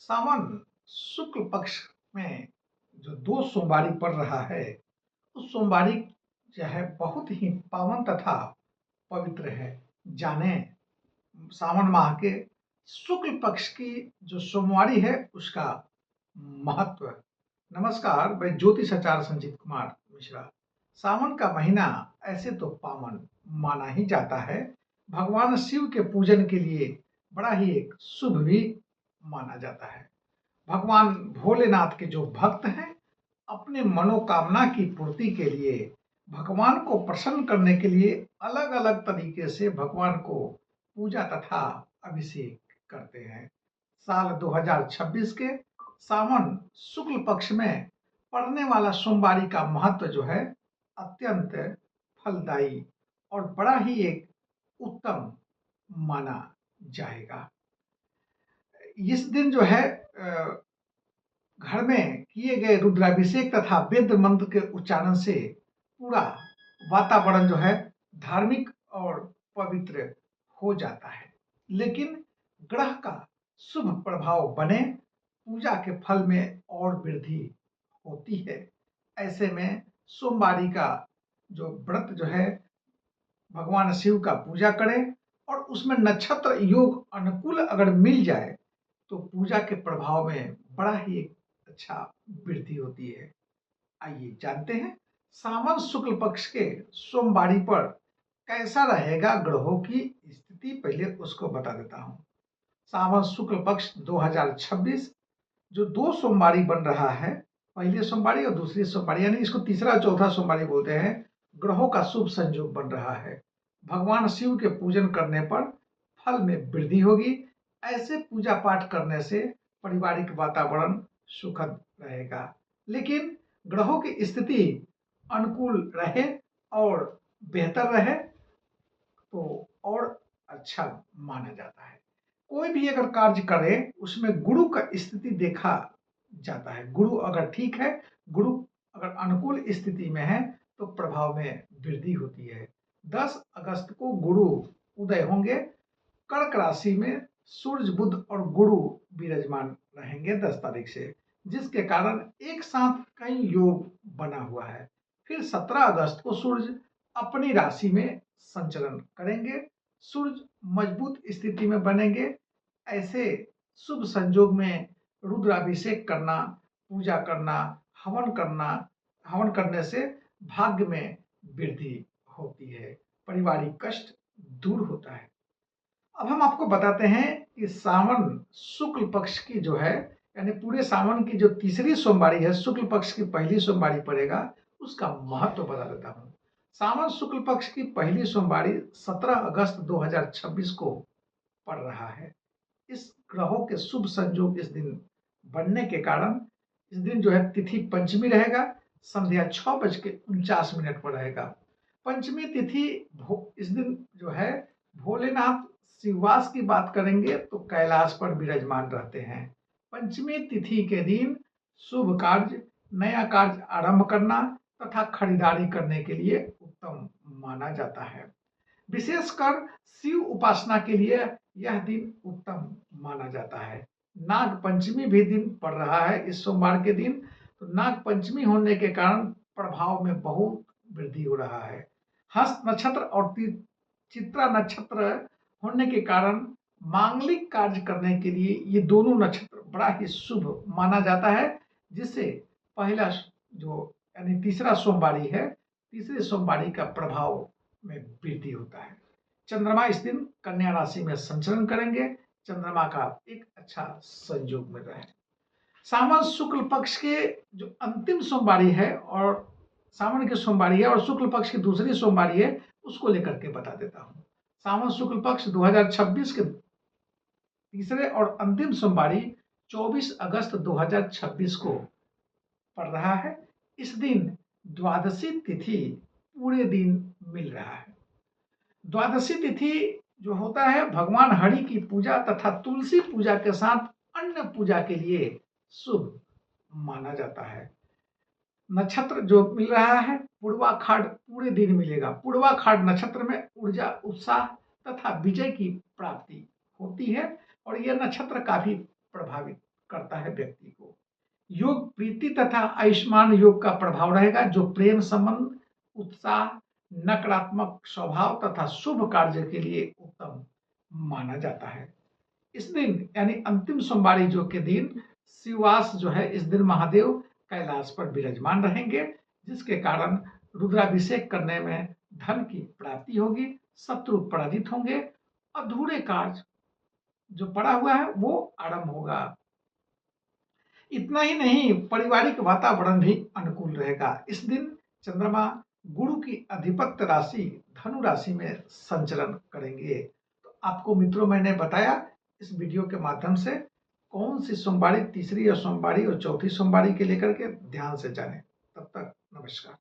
सावन शुक्ल पक्ष में जो दो सोमवारी पड़ रहा है, उस सोमवारी जो है बहुत ही पावन तथा पवित्र है। जाने सावन माह के शुक्ल पक्ष की जो सोमवारी है उसका महत्व। नमस्कार, मैं ज्योतिष आचार्य संजीत कुमार मिश्रा। सावन का महीना ऐसे तो पावन माना ही जाता है, भगवान शिव के पूजन के लिए बड़ा ही एक शुभ भी माना जाता है। भगवान भोलेनाथ के जो भक्त हैं, अपने मनोकामना की पूर्ति के लिए, भगवान को प्रसन्न करने के लिए अलग अलग तरीके से भगवान को पूजा तथा अभिषेक करते हैं। साल 2026 के सावन शुक्ल पक्ष में पड़ने वाला सोमवारी का महत्व जो है अत्यंत फलदायी और बड़ा ही एक उत्तम माना जाएगा। इस दिन जो है घर में किए गए रुद्राभिषेक तथा वेद मंत्र के उच्चारण से पूरा वातावरण जो है धार्मिक और पवित्र हो जाता है। लेकिन ग्रह का शुभ प्रभाव बने, पूजा के फल में और वृद्धि होती है। ऐसे में सोमवारी का जो व्रत जो है भगवान शिव का पूजा करें और उसमें नक्षत्र योग अनुकूल अगर मिल जाए तो पूजा के प्रभाव में बड़ा ही एक अच्छा वृद्धि होती है। आइए जानते हैं सावन शुक्ल पक्ष के सोमवारी पर कैसा रहेगा ग्रहों की स्थिति। पहले उसको बता देता हूं। सावन शुक्ल पक्ष 2026 जो दो सोमवारी बन रहा है, पहले सोमवारी और दूसरी सोमवारी, यानी इसको तीसरा चौथा सोमवारी बोलते हैं। ग्रहों का शुभ संयोग बन रहा है। भगवान शिव के पूजन करने पर फल में वृद्धि होगी। ऐसे पूजा पाठ करने से पारिवारिक वातावरण सुखद रहेगा। लेकिन ग्रहों की स्थिति अनुकूल रहे और बेहतर रहे तो और अच्छा माना जाता है। कोई भी अगर कार्य करे उसमें गुरु का स्थिति देखा जाता है। गुरु अगर ठीक है, गुरु अगर अनुकूल स्थिति में है तो प्रभाव में वृद्धि होती है। 10 अगस्त को गुरु उदय होंगे। कर्क राशि में सूर्य बुध और गुरु विराजमान रहेंगे 10 तारीख से, जिसके कारण एक साथ कई योग बना हुआ है। फिर 17 अगस्त को सूर्य अपनी राशि में संचरण करेंगे। सूर्य मजबूत स्थिति में बनेंगे। ऐसे शुभ संयोग में रुद्राभिषेक करना, पूजा करना, हवन करना, हवन करने से भाग्य में वृद्धि होती है, पारिवारिक कष्ट दूर होता है। अब हम आपको बताते हैं कि सावन शुक्ल पक्ष की जो है, यानी पूरे सावन की जो तीसरी सोमवारी है, शुक्ल पक्ष की पहली सोमवारी पड़ेगा, उसका महत्व बता देता हूँ। सावन शुक्ल पक्ष की पहली सोमवारी 17 अगस्त 2026 को पड़ रहा है। इस ग्रहों के शुभ संयोग इस दिन बनने के कारण इस दिन जो है तिथि पंचमी रहेगा, संध्या 6:49 पर रहेगा। पंचमी तिथि इस दिन जो है भोलेनाथ शिववास की बात करेंगे तो कैलाश पर विराजमान रहते हैं। पंचमी तिथि के दिन शुभ कार्य, नया कार्य आरंभ करना तथा खरीदारी करने के लिए उत्तम माना जाता है। विशेषकर शिव उपासना के लिए यह दिन उत्तम माना जाता है। नाग पंचमी भी दिन पड़ रहा है इस सोमवार के दिन, तो नाग पंचमी होने के कारण प्रभाव में बहुत वृद्धि हो रहा है। हस्त नक्षत्र और चित्रा नक्षत्र होने के कारण मांगलिक कार्य करने के लिए ये दोनों नक्षत्र बड़ा ही शुभ माना जाता है, जिससे पहला जो यानी तीसरा सोमवारी है, तीसरे सोमवारी का प्रभाव में वृद्धि होता है। चंद्रमा इस दिन कन्या राशि में संचरण करेंगे। चंद्रमा का एक अच्छा संयोग मिल रहा है। सावन शुक्ल पक्ष के जो अंतिम सोमवारी है और सावन की सोमवारी है और शुक्ल पक्ष की दूसरी सोमवारी है, उसको लेकर के बता देता हूँ। सावन शुक्ल पक्ष 2026 के तीसरे और अंतिम सोमवारी 24 अगस्त 2026 को पड़ रहा है। इस दिन द्वादशी तिथि पूरे दिन मिल रहा है। द्वादशी तिथि जो होता है भगवान हरि की पूजा तथा तुलसी पूजा के साथ अन्य पूजा के लिए शुभ माना जाता है। नक्षत्र जो मिल रहा है पूर्वाखाड़ पूरे दिन मिलेगा। पूर्वाखाड़ नक्षत्र में ऊर्जा, उत्साह तथा विजय की प्राप्ति होती है और यह नक्षत्र काफी प्रभावित करता है व्यक्ति को। योग प्रीति तथा आयुष्मान योग का प्रभाव रहेगा, जो प्रेम संबंध, उत्साह, नकारात्मक स्वभाव तथा शुभ कार्य के लिए उत्तम माना जाता है। इस दिन यानी अंतिम सोमवारी जो के दिन शिववास जो है, इस दिन महादेव कैलाश पर विराजमान रहेंगे, जिसके कारण रुद्राभिषेक करने में धन की प्राप्ति होगी, शत्रु पराजित होंगे, अधूरे कार्य जो पड़ा हुआ है वो आरंभ होगा। इतना ही नहीं, पारिवारिक वातावरण भी अनुकूल रहेगा। इस दिन चंद्रमा गुरु की अधिपत्य राशि धनु राशि में संचरण करेंगे। तो आपको मित्रों मैंने बताया इस वीडियो के माध्यम से कौन सी सोमवारी, तीसरी सोमवारी और चौथी सोमवारी के लेकर के ध्यान से जानें। तब तक नमस्कार।